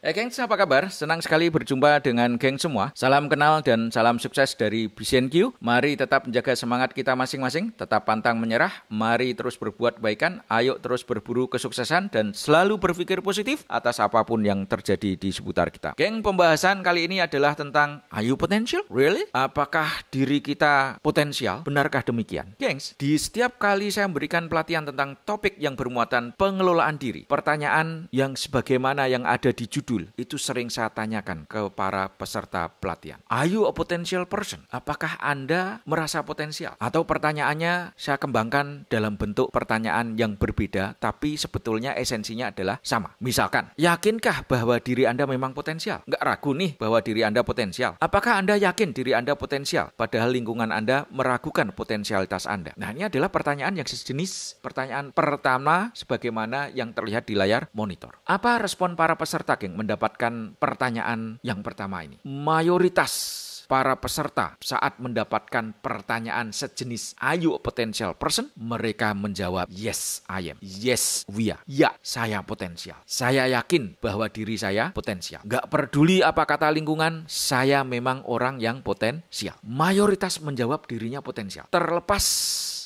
Gengs, apa kabar? Senang sekali berjumpa dengan geng semua. Salam kenal dan salam sukses dari BCNQ. Mari tetap menjaga semangat kita masing-masing, tetap pantang menyerah. Mari terus berbuat kebaikan, ayo terus berburu kesuksesan dan selalu berpikir positif atas apapun yang terjadi di seputar kita. Geng, pembahasan kali ini adalah tentang are you potential? Really? Apakah diri kita potensial? Benarkah demikian? Gengs, di setiap kali saya memberikan pelatihan tentang topik yang bermuatan pengelolaan diri, pertanyaan yang sebagaimana yang ada di judul itu sering saya tanyakan ke para peserta pelatihan. Are you a potential person? Apakah Anda merasa potensial? Atau pertanyaannya saya kembangkan dalam bentuk pertanyaan yang berbeda, tapi sebetulnya esensinya adalah sama. Misalkan, yakinkah bahwa diri Anda memang potensial? Nggak ragu nih bahwa diri Anda potensial. Apakah Anda yakin diri Anda potensial? Padahal lingkungan Anda meragukan potensialitas Anda. Nah, ini adalah pertanyaan yang sejenis pertanyaan pertama sebagaimana yang terlihat di layar monitor. Apa respon para peserta, geng, mendapatkan pertanyaan yang pertama ini? Mayoritas para peserta saat mendapatkan pertanyaan sejenis are you a potential person? Mereka menjawab yes I am, yes we are. Ya, saya potensial. Saya yakin bahwa diri saya potensial. Gak peduli apa kata lingkungan, saya memang orang yang potensial. Mayoritas menjawab dirinya potensial. Terlepas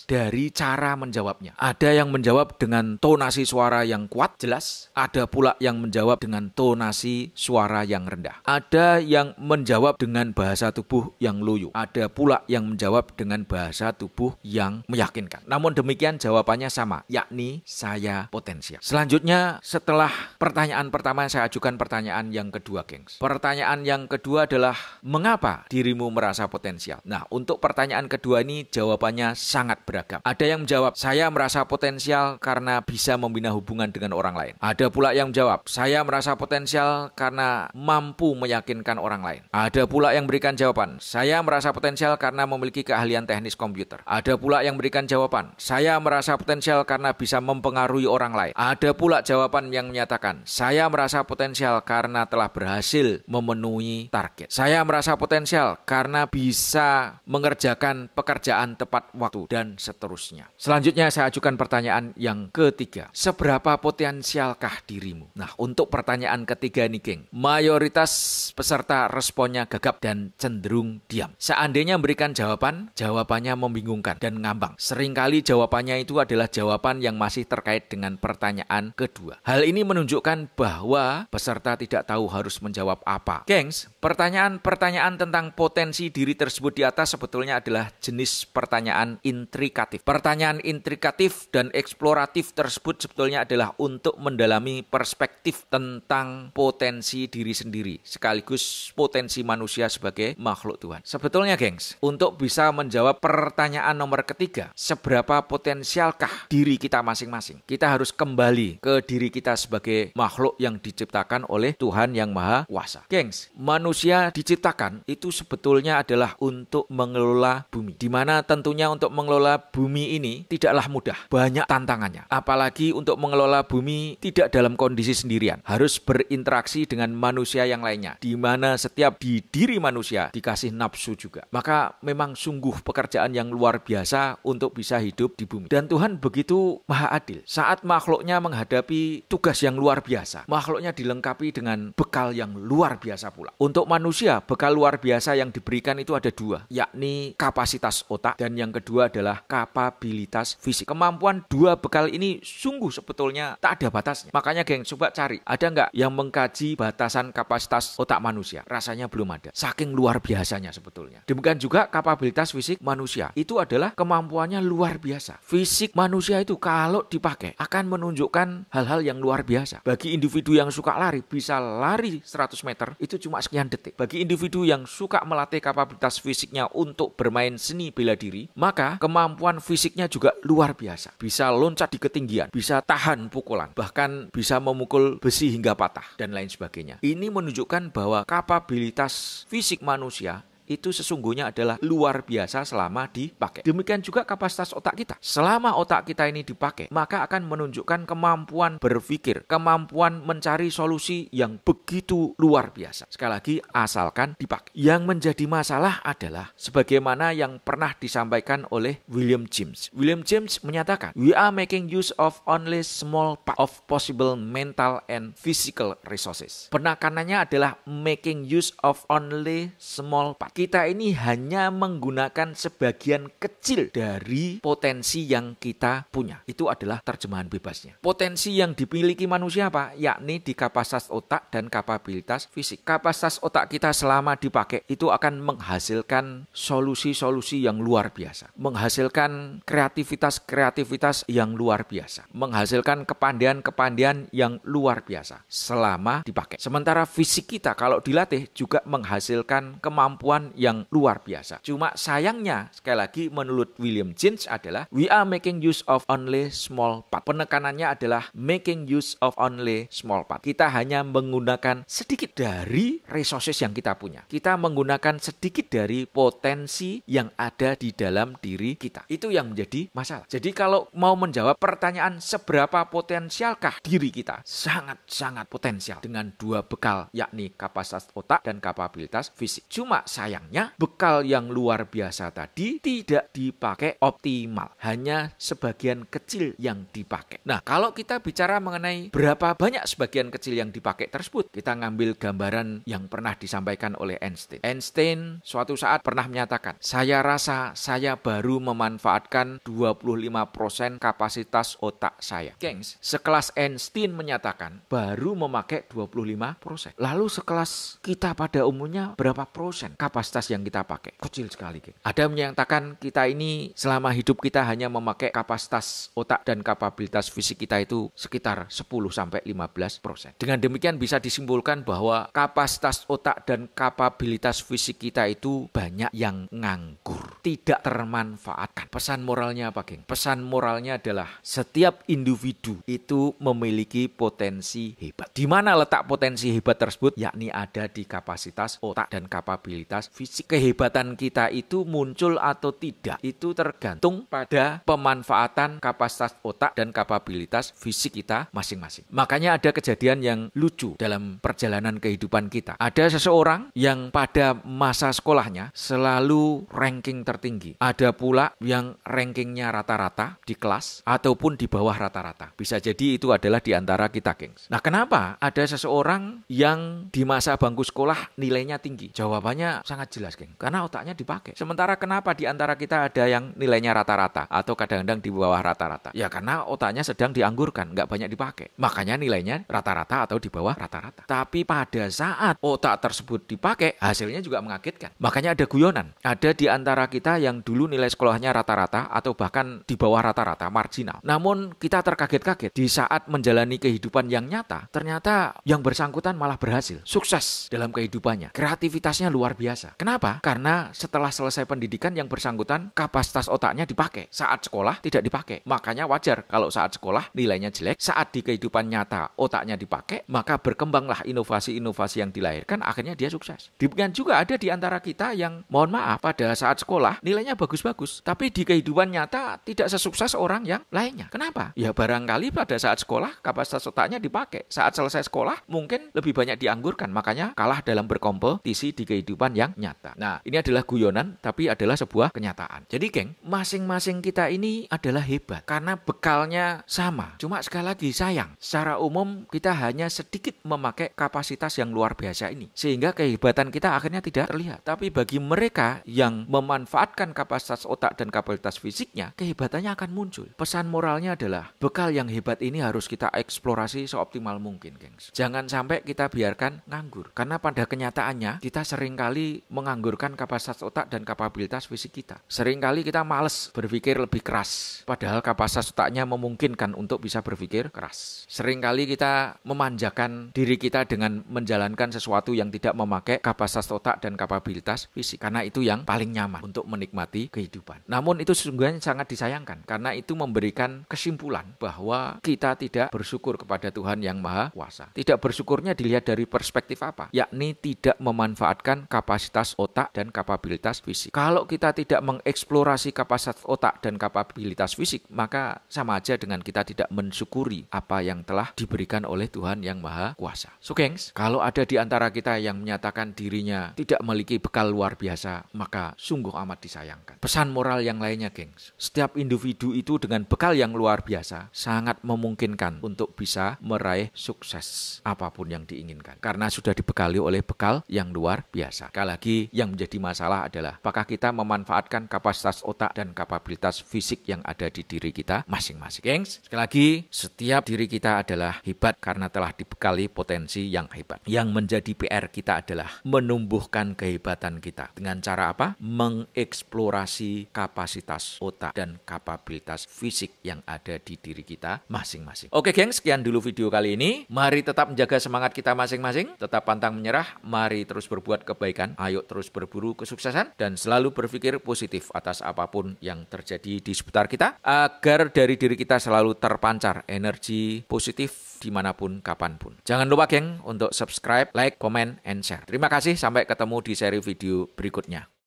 dari cara menjawabnya. Ada yang menjawab dengan tonasi suara yang kuat, jelas. Ada pula yang menjawab dengan tonasi suara yang rendah. Ada yang menjawab dengan bahasa tubuh yang loyo. Ada pula yang menjawab dengan bahasa tubuh yang meyakinkan. Namun demikian jawabannya sama, yakni saya potensial. Selanjutnya, setelah pertanyaan pertama, saya ajukan pertanyaan yang kedua, gengs. Pertanyaan yang kedua adalah, mengapa dirimu merasa potensial? Nah, untuk pertanyaan kedua ini jawabannya sangat beragam. Ada yang menjawab, saya merasa potensial karena bisa membina hubungan dengan orang lain. Ada pula yang menjawab, saya merasa potensial karena mampu meyakinkan orang lain. Ada pula yang berikan jawaban, saya merasa potensial karena memiliki keahlian teknis komputer. Ada pula yang berikan jawaban, saya merasa potensial karena bisa mempengaruhi orang lain. Ada pula jawaban yang menyatakan, saya merasa potensial karena telah berhasil memenuhi target. Saya merasa potensial karena bisa mengerjakan pekerjaan tepat waktu dan seterusnya. Selanjutnya saya ajukan pertanyaan yang ketiga. Seberapa potensialkah dirimu? Nah, untuk pertanyaan ketiga ini, geng, mayoritas peserta responnya gagap dan cenderung diam. Seandainya memberikan jawaban, jawabannya membingungkan dan ngambang. Seringkali jawabannya itu adalah jawaban yang masih terkait dengan pertanyaan kedua. Hal ini menunjukkan bahwa peserta tidak tahu harus menjawab apa. Gengs, pertanyaan-pertanyaan tentang potensi diri tersebut di atas sebetulnya adalah jenis pertanyaan intrikatif. Pertanyaan intrikatif dan eksploratif tersebut sebetulnya adalah untuk mendalami perspektif tentang potensi diri sendiri, sekaligus potensi manusia sebagai makhluk Tuhan. Sebetulnya, gengs, untuk bisa menjawab pertanyaan nomor ketiga, seberapa potensialkah diri kita masing-masing, kita harus kembali ke diri kita sebagai makhluk yang diciptakan oleh Tuhan yang Maha Kuasa. Gengs, manusia diciptakan itu sebetulnya adalah untuk mengelola bumi, di mana tentunya untuk mengelola bumi ini tidaklah mudah, banyak tantangannya. Apalagi untuk mengelola bumi tidak dalam kondisi sendirian, harus berinteraksi dengan manusia yang lainnya, di mana setiap di diri manusia dikasih nafsu juga. Maka memang sungguh pekerjaan yang luar biasa untuk bisa hidup di bumi. Dan Tuhan begitu maha adil. Saat makhluknya menghadapi tugas yang luar biasa, makhluknya dilengkapi dengan bekal yang luar biasa pula. Untuk manusia, bekal luar biasa yang diberikan itu ada dua, yakni kapasitas otak dan yang kedua adalah kapabilitas fisik. Kemampuan dua bekal ini sungguh sebetulnya tak ada batasnya. Makanya, geng, coba cari, ada nggak yang mengkaji batasan kapasitas otak manusia? Rasanya belum ada. Saking luar biasanya sebetulnya. Demikian juga kapabilitas fisik manusia. Itu adalah kemampuannya luar biasa. Fisik manusia itu kalau dipakai akan menunjukkan hal-hal yang luar biasa. Bagi individu yang suka lari, bisa lari 100 meter itu cuma sekian detik. Bagi individu yang suka melatih kapabilitas fisiknya untuk bermain seni bela diri, maka kemampuan fisiknya juga luar biasa. Bisa loncat di ketinggian, bisa tahan pukulan, bahkan bisa memukul besi hingga patah, dan lain sebagainya. Ini menunjukkan bahwa kapabilitas fisik manusia itu sesungguhnya adalah luar biasa selama dipakai. Demikian juga kapasitas otak kita. Selama otak kita ini dipakai, maka akan menunjukkan kemampuan berpikir, kemampuan mencari solusi yang begitu luar biasa. Sekali lagi, asalkan dipakai. Yang menjadi masalah adalah sebagaimana yang pernah disampaikan oleh William James. William James menyatakan, we are making use of only small part of possible mental and physical resources. Penekanannya adalah making use of only small part. Kita ini hanya menggunakan sebagian kecil dari potensi yang kita punya. Itu adalah terjemahan bebasnya. Potensi yang dimiliki manusia apa? Yakni di kapasitas otak dan kapabilitas fisik. Kapasitas otak kita selama dipakai itu akan menghasilkan solusi-solusi yang luar biasa. Menghasilkan kreativitas yang luar biasa. Menghasilkan kepandian-kepandian yang luar biasa selama dipakai. Sementara fisik kita kalau dilatih juga menghasilkan kemampuan yang luar biasa. Cuma sayangnya, sekali lagi menurut William James adalah we are making use of only small part. Penekanannya adalah making use of only small part. Kita hanya menggunakan sedikit dari resources yang kita punya. Kita menggunakan sedikit dari potensi yang ada di dalam diri kita. Itu yang menjadi masalah. Jadi kalau mau menjawab pertanyaan seberapa potensialkah diri kita, sangat-sangat potensial dengan dua bekal, yakni kapasitas otak dan kapabilitas fisik. Cuma sayangnya bekal yang luar biasa tadi tidak dipakai optimal. Hanya sebagian kecil yang dipakai. Nah, kalau kita bicara mengenai berapa banyak sebagian kecil yang dipakai tersebut, kita ngambil gambaran yang pernah disampaikan oleh Einstein. Einstein suatu saat pernah menyatakan, saya rasa saya baru memanfaatkan 25% kapasitas otak saya. Gengs, sekelas Einstein menyatakan baru memakai 25%. Lalu sekelas kita pada umumnya berapa persen kapasitas yang kita pakai? Kecil sekali, geng. Ada menyatakan kita ini selama hidup kita hanya memakai kapasitas otak dan kapabilitas fisik kita itu sekitar 10-15%. Dengan demikian bisa disimpulkan bahwa kapasitas otak dan kapabilitas fisik kita itu banyak yang nganggur, tidak termanfaatkan. Pesan moralnya apa, geng? Pesan moralnya adalah setiap individu itu memiliki potensi hebat. Di mana letak potensi hebat tersebut? Yakni ada di kapasitas otak dan kapabilitas fisik. Kehebatan kita itu muncul atau tidak, itu tergantung pada pemanfaatan kapasitas otak dan kapabilitas fisik kita masing-masing. Makanya ada kejadian yang lucu dalam perjalanan kehidupan kita. Ada seseorang yang pada masa sekolahnya selalu ranking tertinggi. Ada pula yang rankingnya rata-rata di kelas ataupun di bawah rata-rata. Bisa jadi itu adalah di antara kita, gengs. Nah, kenapa ada seseorang yang di masa bangku sekolah nilainya tinggi? Jawabannya sangat jelas, geng. Karena otaknya dipakai. Sementara kenapa di antara kita ada yang nilainya rata-rata atau kadang-kadang di bawah rata-rata? Ya karena otaknya sedang dianggurkan, nggak banyak dipakai. Makanya nilainya rata-rata atau di bawah rata-rata. Tapi pada saat otak tersebut dipakai, hasilnya juga mengagetkan. Makanya ada guyonan. Ada di antara kita yang dulu nilai sekolahnya rata-rata atau bahkan di bawah rata-rata, marginal. Namun kita terkaget-kaget di saat menjalani kehidupan yang nyata, ternyata yang bersangkutan malah berhasil, sukses dalam kehidupannya. Kreativitasnya luar biasa. Kenapa? Karena setelah selesai pendidikan yang bersangkutan kapasitas otaknya dipakai. Saat sekolah tidak dipakai. Makanya wajar kalau saat sekolah nilainya jelek. Saat di kehidupan nyata otaknya dipakai, maka berkembanglah inovasi-inovasi yang dilahirkan, akhirnya dia sukses. Demikian juga ada di antara kita yang mohon maaf pada saat sekolah nilainya bagus-bagus, tapi di kehidupan nyata tidak sesukses orang yang lainnya. Kenapa? Ya barangkali pada saat sekolah kapasitas otaknya dipakai. Saat selesai sekolah mungkin lebih banyak dianggurkan, makanya kalah dalam berkompetisi di kehidupan yang nyata. Nah, ini adalah guyonan tapi adalah sebuah kenyataan. Jadi, geng, masing-masing kita ini adalah hebat karena bekalnya sama. Cuma sekali lagi sayang, secara umum kita hanya sedikit memakai kapasitas yang luar biasa ini, sehingga kehebatan kita akhirnya tidak terlihat. Tapi bagi mereka yang memanfaatkan kapasitas otak dan kapasitas fisiknya, kehebatannya akan muncul. Pesan moralnya adalah bekal yang hebat ini harus kita eksplorasi seoptimal mungkin, gengs. Jangan sampai kita biarkan nganggur, karena pada kenyataannya kita seringkali menganggurkan kapasitas otak dan kapabilitas fisik kita. Seringkali kita malas berpikir lebih keras, padahal kapasitas otaknya memungkinkan untuk bisa berpikir keras. Seringkali kita memanjakan diri kita dengan menjalankan sesuatu yang tidak memakai kapasitas otak dan kapabilitas fisik, karena itu yang paling nyaman untuk menikmati kehidupan. Namun itu sesungguhnya sangat disayangkan karena itu memberikan kesimpulan bahwa kita tidak bersyukur kepada Tuhan yang Maha Kuasa. Tidak bersyukurnya dilihat dari perspektif apa? Yakni tidak memanfaatkan kapasitas otak dan kapabilitas fisik. Kalau kita tidak mengeksplorasi kapasitas otak dan kapabilitas fisik, maka sama aja dengan kita tidak mensyukuri apa yang telah diberikan oleh Tuhan yang Maha Kuasa. So, gengs, kalau ada di antara kita yang menyatakan dirinya tidak memiliki bekal luar biasa, maka sungguh amat disayangkan. Pesan moral yang lainnya, gengs. Setiap individu itu dengan bekal yang luar biasa sangat memungkinkan untuk bisa meraih sukses apapun yang diinginkan. Karena sudah dibekali oleh bekal yang luar biasa. Sekali lagi, yang menjadi masalah adalah apakah kita memanfaatkan kapasitas otak dan kapabilitas fisik yang ada di diri kita masing-masing. Gengs, sekali lagi, setiap diri kita adalah hebat karena telah dibekali potensi yang hebat. Yang menjadi PR kita adalah menumbuhkan kehebatan kita. Dengan cara apa? Mengeksplorasi kapasitas otak dan kapabilitas fisik yang ada di diri kita masing-masing. Oke, gengs, sekian dulu video kali ini. Mari tetap menjaga semangat kita masing-masing, tetap pantang menyerah, mari terus berbuat kebaikan, ayo terus berburu kesuksesan, dan selalu berpikir positif atas apapun yang terjadi di sekitar kita, agar dari diri kita selalu terpancar energi positif dimanapun, kapanpun. Jangan lupa, geng, untuk subscribe, like, comment, and share. Terima kasih, sampai ketemu di seri video berikutnya.